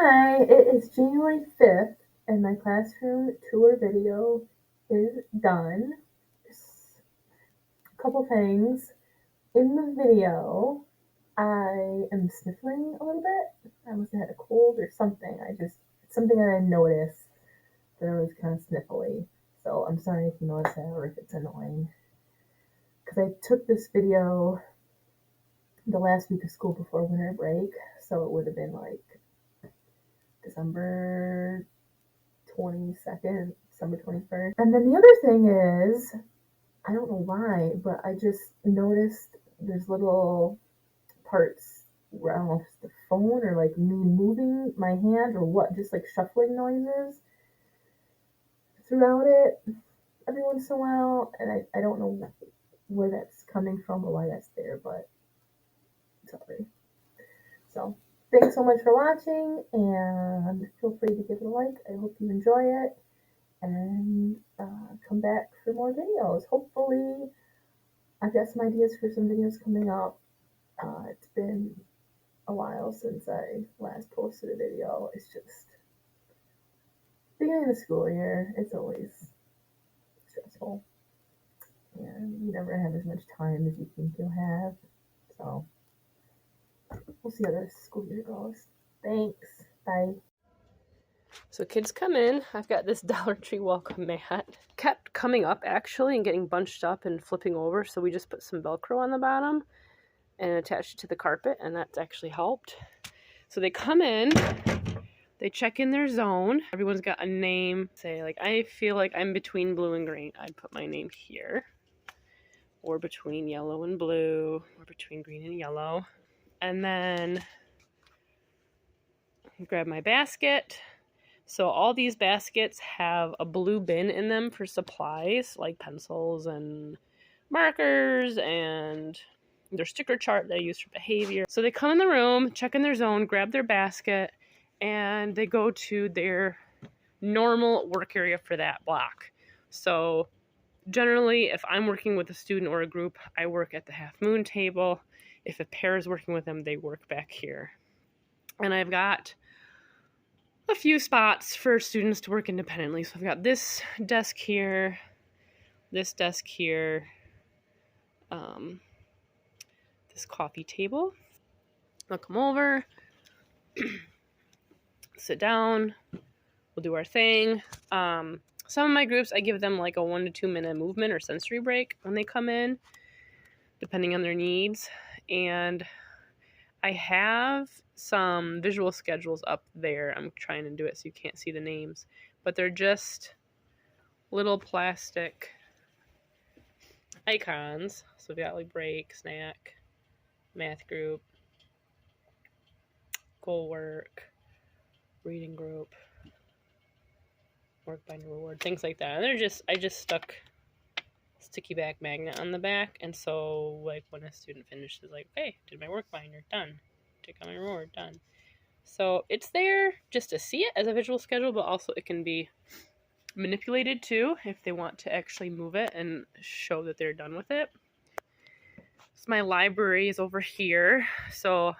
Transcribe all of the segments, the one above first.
Hi, it is January 5th, and my classroom tour video is done. Just a couple things. In the video, I am sniffling a little bit. I must have had a cold or something. It's something that I noticed that I was kind of sniffly. So I'm sorry if you notice that or if it's annoying. Because I took this video the last week of school before winter break, so it would have been like December 22nd, December 21st. And then the other thing is, I don't know why, but I just noticed there's little parts where I don't know if it's the phone or like me moving my hand or what, just like shuffling noises throughout it every once in a while. And I don't know where that's coming from or why that's there, but sorry. So thanks so much for watching, and feel free to give it a like. I hope you enjoy it, and come back for more videos. Hopefully, I've got some ideas for some videos coming up. It's been a while since I last posted a video. It's just beginning of the school year. It's always stressful, and you never have as much time as you think you'll have. So we'll see how the school year goes. Thanks. Bye. So kids come in. I've got this Dollar Tree welcome mat. Kept coming up actually and getting bunched up and flipping over, so we just put some Velcro on the bottom and attached it to the carpet, and that's actually helped. So they come in, they check in their zone. Everyone's got a name. Say like, I feel like I'm between blue and green. I'd put my name here, or between yellow and blue, or between green and yellow. And then grab my basket. So all these baskets have a blue bin in them for supplies like pencils and markers and their sticker chart that I use for behavior. So they come in the room, check in their zone, grab their basket, and they go to their normal work area for that block. So generally, if I'm working with a student or a group, I work at the half moon table. If a pair is working with them, they work back here. And I've got a few spots for students to work independently. So I've got this desk here, this desk here, this coffee table. I'll come over, sit down, we'll do our thing. Some of my groups, I give them like a 1 to 2 minute movement or sensory break when they come in, depending on their needs. And I have some visual schedules up there. I'm trying to do it so you can't see the names, but they're just little plastic icons. So we've got like break, snack, math group, goal work, reading group, work by reward, things like that. And I just stuck sticky back magnet on the back, and so like when a student finishes, like, hey, did my work binder, done, take out my reward, done. So it's there just to see it as a visual schedule, but also it can be manipulated too if they want to actually move it and show that they're done with it. So my library is over here. So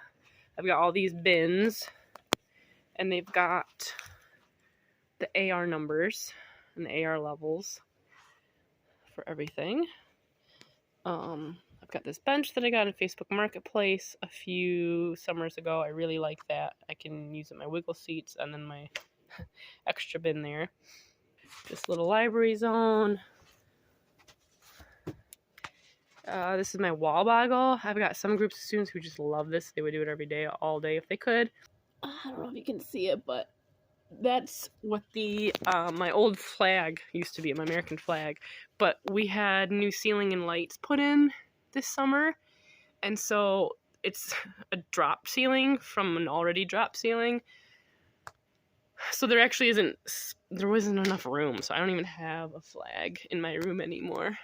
I've got all these bins, and they've got the AR numbers and the AR levels for everything. I've got this bench that I got in Facebook Marketplace a few summers ago. I really like that. I can use it my wiggle seats and then my extra bin there. This little library zone. This is my wall boggle. I've got some groups of students who just love this. They would do it every day, all day if they could. I don't know if you can see it, but that's what the my old flag used to be, my American flag. But we had new ceiling and lights put in this summer, and so it's a drop ceiling from an already drop ceiling. So there wasn't enough room, so I don't even have a flag in my room anymore.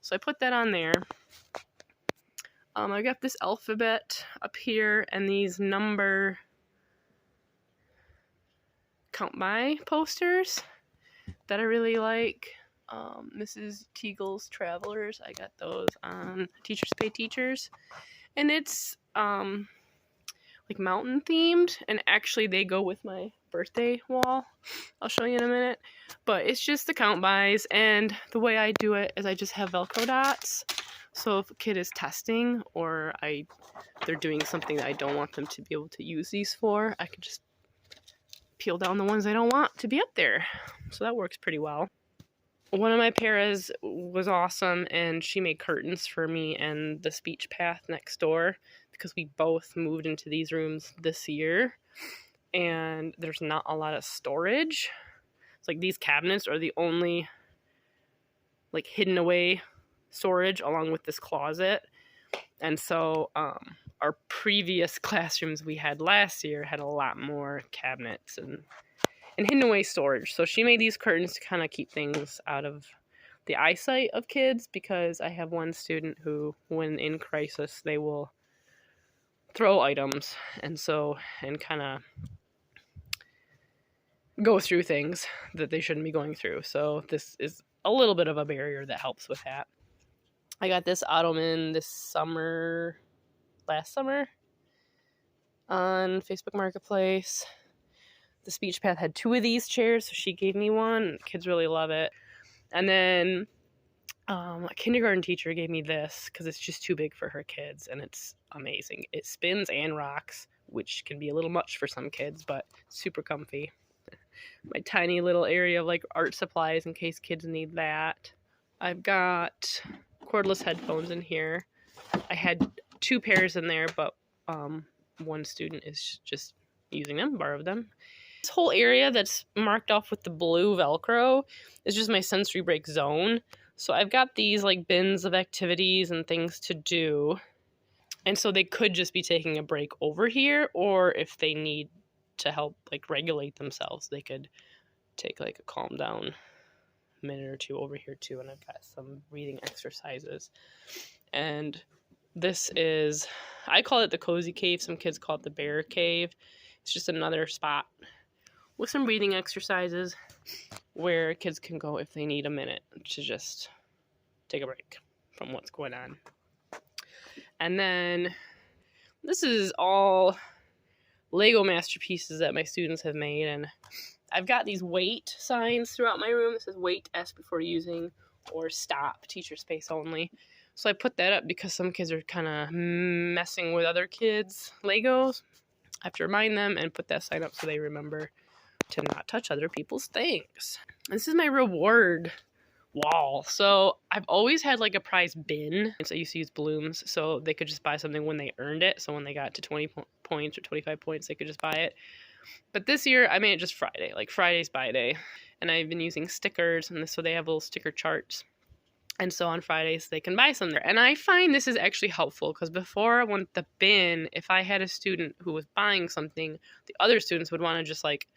So I put that on there. I got this alphabet up here and these number count by posters that I really like. Mrs. Teagle's Travelers, I got those on Teachers Pay Teachers. And it's, like mountain themed, and actually they go with my birthday wall. I'll show you in a minute. But it's just the count buys, and the way I do it is I just have Velcro dots. So if a kid is testing or they're doing something that I don't want them to be able to use these for, I can just peel down the ones I don't want to be up there. So that works pretty well. One of my paras was awesome, and she made curtains for me and the speech path next door because we both moved into these rooms this year, and there's not a lot of storage. It's like these cabinets are the only like hidden away storage along with this closet. And so our previous classrooms we had last year had a lot more cabinets and hidden away storage. So she made these curtains to kind of keep things out of the eyesight of kids, because I have one student who, when in crisis, they will throw items and kind of go through things that they shouldn't be going through. So this is a little bit of a barrier that helps with that. I got this ottoman last summer on Facebook Marketplace. The speech path had 2 of these chairs, so she gave me one. Kids really love it. And then a kindergarten teacher gave me this because it's just too big for her kids, and it's amazing. It spins and rocks, which can be a little much for some kids, but super comfy. My tiny little area of like art supplies in case kids need that. I've got cordless headphones in here. I had 2 pairs in there, but one student is just using them, borrowed them. This whole area that's marked off with the blue Velcro is just my sensory break zone. So I've got these like bins of activities and things to do. And so they could just be taking a break over here, or if they need to help like regulate themselves, they could take like a calm down minute or 2 over here too. And I've got some reading exercises. And this is, I call it the cozy cave. Some kids call it the bear cave. It's just another spot with some reading exercises where kids can go if they need a minute to just take a break from what's going on. And then this is all Lego masterpieces that my students have made, and I've got these wait signs throughout my room. It says wait, ask before using, or stop, teacher space only. So I put that up because some kids are kind of messing with other kids' Legos. I have to remind them and put that sign up so they remember to not touch other people's things. This is my reward wall. So I've always had like a prize bin. So I used to use balloons so they could just buy something when they earned it. So when they got to 20 points or 25 points, they could just buy it. But this year I made it just Friday, like Friday's buy day. And I've been using stickers, and so they have little sticker charts. And so on Fridays they can buy some there. And I find this is actually helpful because before I went the bin, if I had a student who was buying something, the other students would want to just like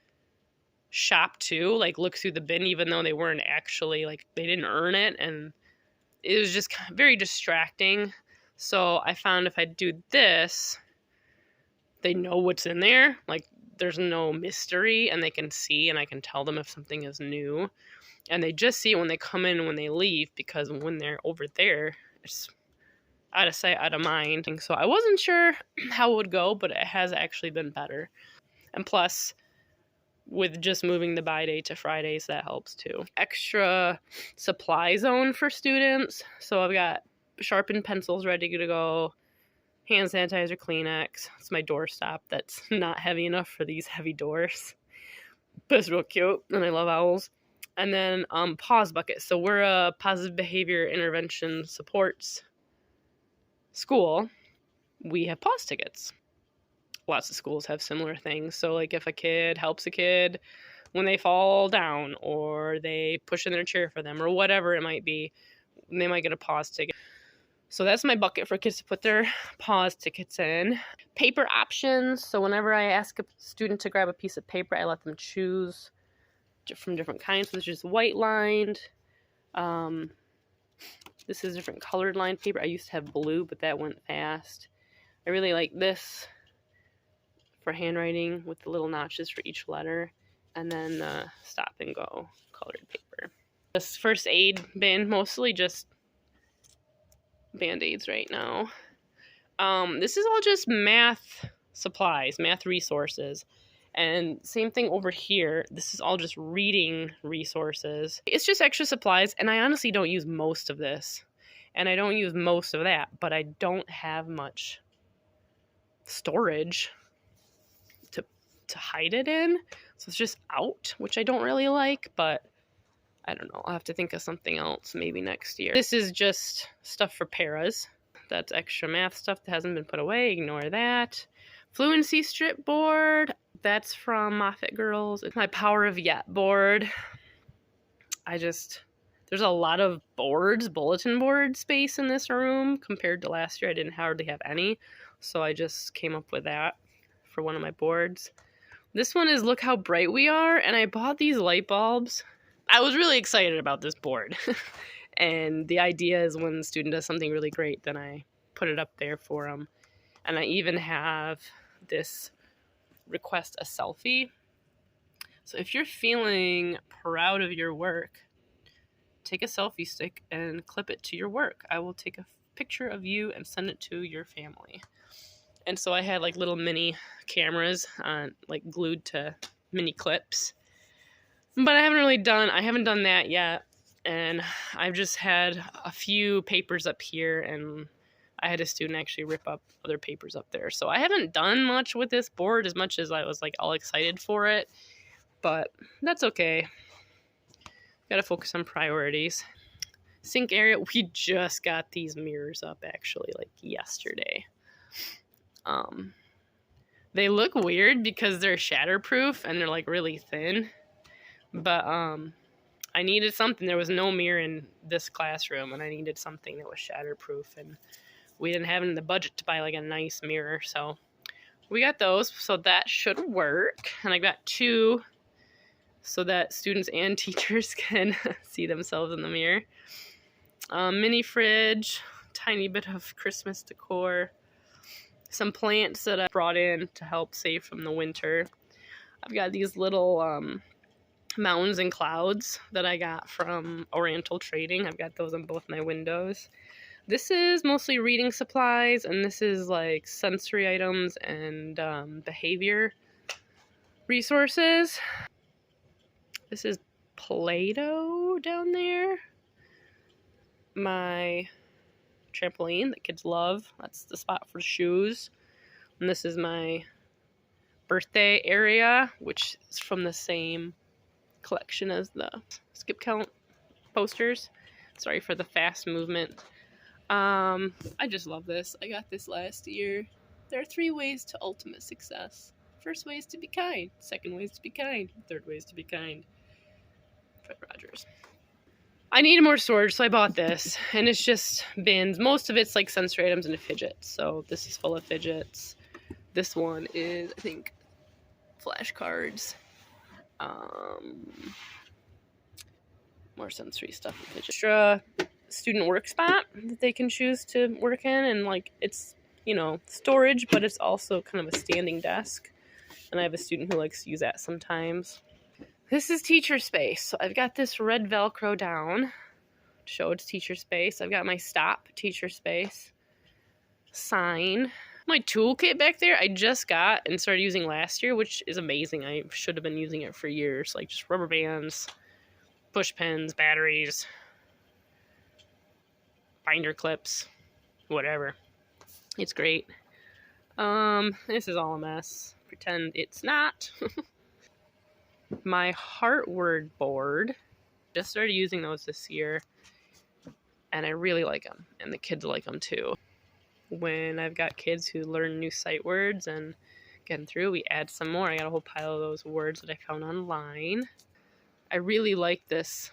shop too, like look through the bin even though they weren't actually, like, they didn't earn it, and it was just very distracting. So I found if I do this, they know what's in there, like there's no mystery, and they can see, and I can tell them if something is new, and they just see it when they come in and when they leave, because when they're over there it's out of sight, out of mind. And so I wasn't sure how it would go, but it has actually been better. And plus, with just moving the buy day to Fridays, that helps too. Extra supply zone for students. So I've got sharpened pencils ready to go, hand sanitizer, Kleenex. It's my doorstop that's not heavy enough for these heavy doors, but it's real cute, and I love owls. And then pause bucket. So we're a positive behavior intervention supports school. We have pause tickets. Lots of schools have similar things. So like if a kid helps a kid when they fall down, or they push in their chair for them, or whatever it might be, they might get a pause ticket. So that's my bucket for kids to put their pause tickets in. Paper options. So whenever I ask a student to grab a piece of paper, I let them choose from different kinds. So this is just white lined. This is different colored lined paper. I used to have blue, but that went fast. I really like this for handwriting with the little notches for each letter, and then stop and go colored paper. This first aid bin, mostly just Band-Aids right now. This is all just math supplies, math resources. And same thing over here. This is all just reading resources. It's just extra supplies, and I honestly don't use most of this. And I don't use most of that, but I don't have much storage to hide it in. So it's just out, which I don't really like, but I don't know. I'll have to think of something else maybe next year. This is just stuff for paras. That's extra math stuff that hasn't been put away. Ignore that. Fluency strip board. That's from Moffat Girls. It's my Power of Yet board. There's a lot of boards, bulletin board space in this room compared to last year. I didn't hardly have any. So I just came up with that for one of my boards. This one is Look How Bright We Are. And I bought these light bulbs. I was really excited about this board. And the idea is when the student does something really great, then I put it up there for them. And I even have this request a selfie. So if you're feeling proud of your work, take a selfie stick and clip it to your work. I will take a picture of you and send it to your family. And so I had like little mini cameras like glued to mini clips. But I haven't done that yet. And I've just had a few papers up here, and I had a student actually rip up other papers up there. So I haven't done much with this board as much as I was like all excited for it. But that's okay. Gotta focus on priorities. Sink area, we just got these mirrors up actually like yesterday. They look weird because they're shatterproof and they're like really thin. But I needed something. There was no mirror in this classroom, and I needed something that was shatterproof, and we didn't have it in the budget to buy like a nice mirror, so we got those. So that should work. And I got 2 so that students and teachers can see themselves in the mirror. Mini fridge, tiny bit of Christmas decor, some plants that I brought in to help save from the winter. I've got these little mountains and clouds that I got from Oriental Trading. I've got those on both my windows. This is mostly reading supplies, and this is like sensory items and behavior resources. This is Play-Doh down there. My trampoline that kids love. That's the spot for shoes. And this is my birthday area, which is from the same collection as the skip count posters. Sorry for the fast movement. I just love this. I got this last year. There are 3 ways to ultimate success. First way is to be kind. Second way is to be kind. Third way is to be kind. Fred Rogers. I needed more storage, so I bought this. And it's just bins. Most of it's like sensory items and fidgets. So this is full of fidgets. This one is, I think, flashcards. More sensory stuff and fidgets. Extra student work spot that they can choose to work in, and like it's, you know, storage, but it's also kind of a standing desk, and I have a student who likes to use that sometimes. This is teacher space. So I've got this red Velcro down to show it's teacher space. I've got my stop teacher space sign. My toolkit back there I just got and started using last year, which is amazing. I should have been using it for years. Like just rubber bands, push pins, batteries, binder clips, whatever. It's great. This is all a mess. Pretend it's not. My heart word board. Just started using those this year, and I really like them, and the kids like them too. When I've got kids who learn new sight words and get them through, we add some more. I got a whole pile of those words that I found online. I really like this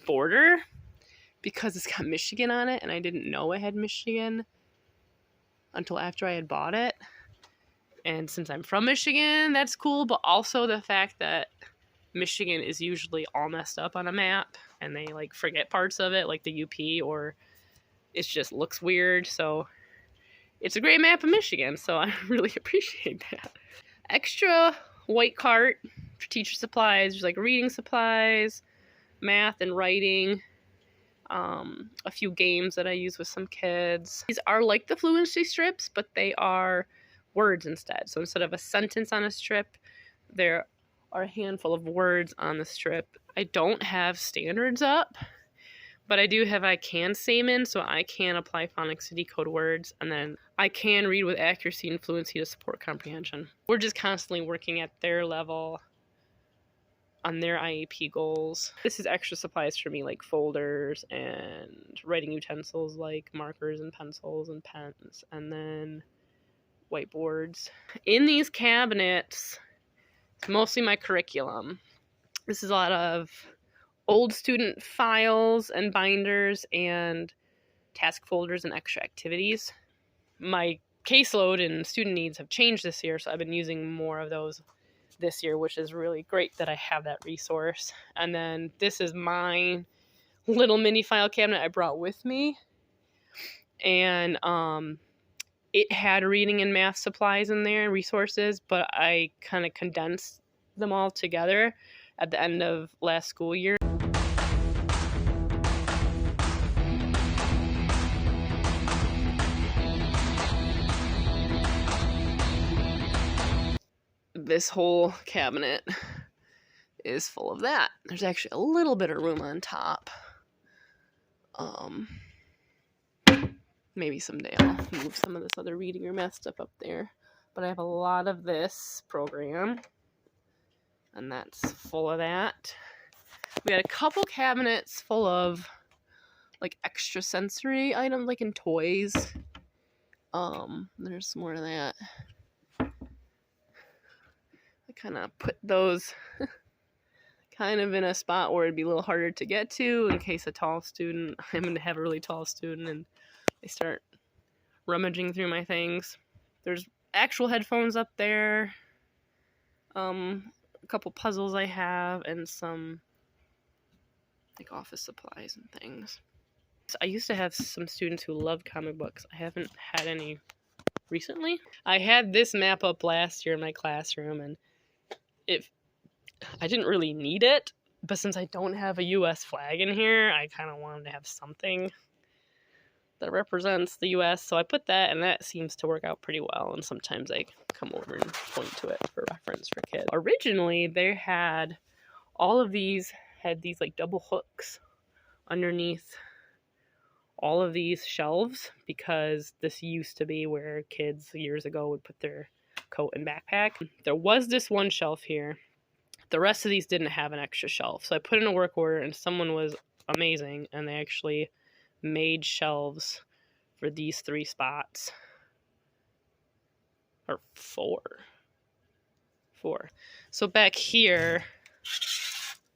border because it's got Michigan on it, and I didn't know it had Michigan until after I had bought it. And since I'm from Michigan, that's cool, but also the fact that Michigan is usually all messed up on a map, and they like forget parts of it, like the UP, or it just looks weird. So it's a great map of Michigan, so I really appreciate that. Extra white cart for teacher supplies. There's like reading supplies, math and writing, a few games that I use with some kids. These are like the Fluency Strips, but they are words instead. So instead of a sentence on a strip, there are a handful of words on the strip. I don't have standards up, but I do have I can statement, so I can apply phonics to decode words, and then I can read with accuracy and fluency to support comprehension. We're just constantly working at their level on their IEP goals. This is extra supplies for me, like folders and writing utensils like markers and pencils and pens, and then whiteboards. In these cabinets, it's mostly my curriculum. This is a lot of old student files and binders and task folders and extra activities. My caseload and student needs have changed this year, so I've been using more of those this year, which is really great that I have that resource. And then this is my little mini file cabinet I brought with me, and it had reading and math supplies in there, resources, but I kind of condensed them all together at the end of last school year. This whole cabinet is full of that. There's actually a little bit of room on top. Maybe someday I'll move some of this other reading or math stuff up there. But I have a lot of this program, and that's full of that. We had a couple cabinets full of like extra sensory items, like in toys. There's more of that. I kind of put those kind of in a spot where it'd be a little harder to get to in case a tall student, I'm going to have a really tall student and they start rummaging through my things. There's actual headphones up there, a couple puzzles I have, and some like office supplies and things. So I used to have some students who loved comic books. I haven't had any recently. I had this map up last year in my classroom, and I didn't really need it, but since I don't have a US flag in here, I kind of wanted to have something that represents the US, so I put that, and that seems to work out pretty well, and sometimes I come over and point to it for reference for kids. Originally, they had all of these, had these like double hooks underneath all of these shelves, because this used to be where kids years ago would put their coat and backpack. There was this one shelf here. The rest of these didn't have an extra shelf, so I put in a work order, and someone was amazing, and they actually made shelves for these 3 spots. Or 4. So back here,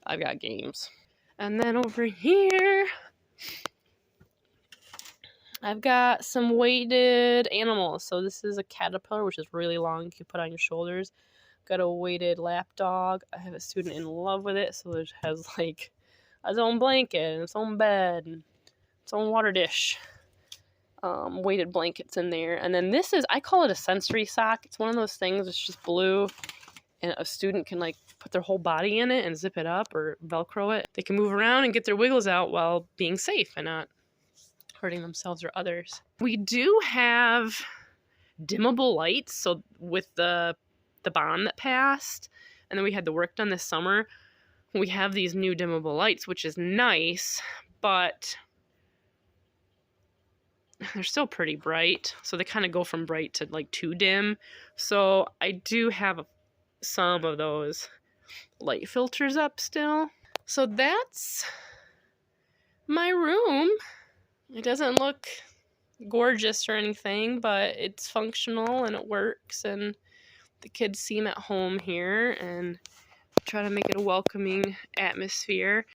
I've got games. And then over here, I've got some weighted animals. So this is a caterpillar, which is really long. You can put on your shoulders. Got a weighted lap dog. I have a student in love with it, so it has like its own blanket and its own bed and its own water dish. Weighted blankets in there. And then this is, I call it a sensory sock. It's one of those things, it's just blue, and a student can like put their whole body in it and zip it up or Velcro it. They can move around and get their wiggles out while being safe and not hurting themselves or others. We do have dimmable lights. So with the bond that passed, and then we had the work done this summer, we have these new dimmable lights, which is nice, but they're still pretty bright. So they kind of go from bright to like too dim. So I do have some of those light filters up still. So that's my room. It doesn't look gorgeous or anything, but it's functional and it works, and the kids seem at home here, and try to make it a welcoming atmosphere.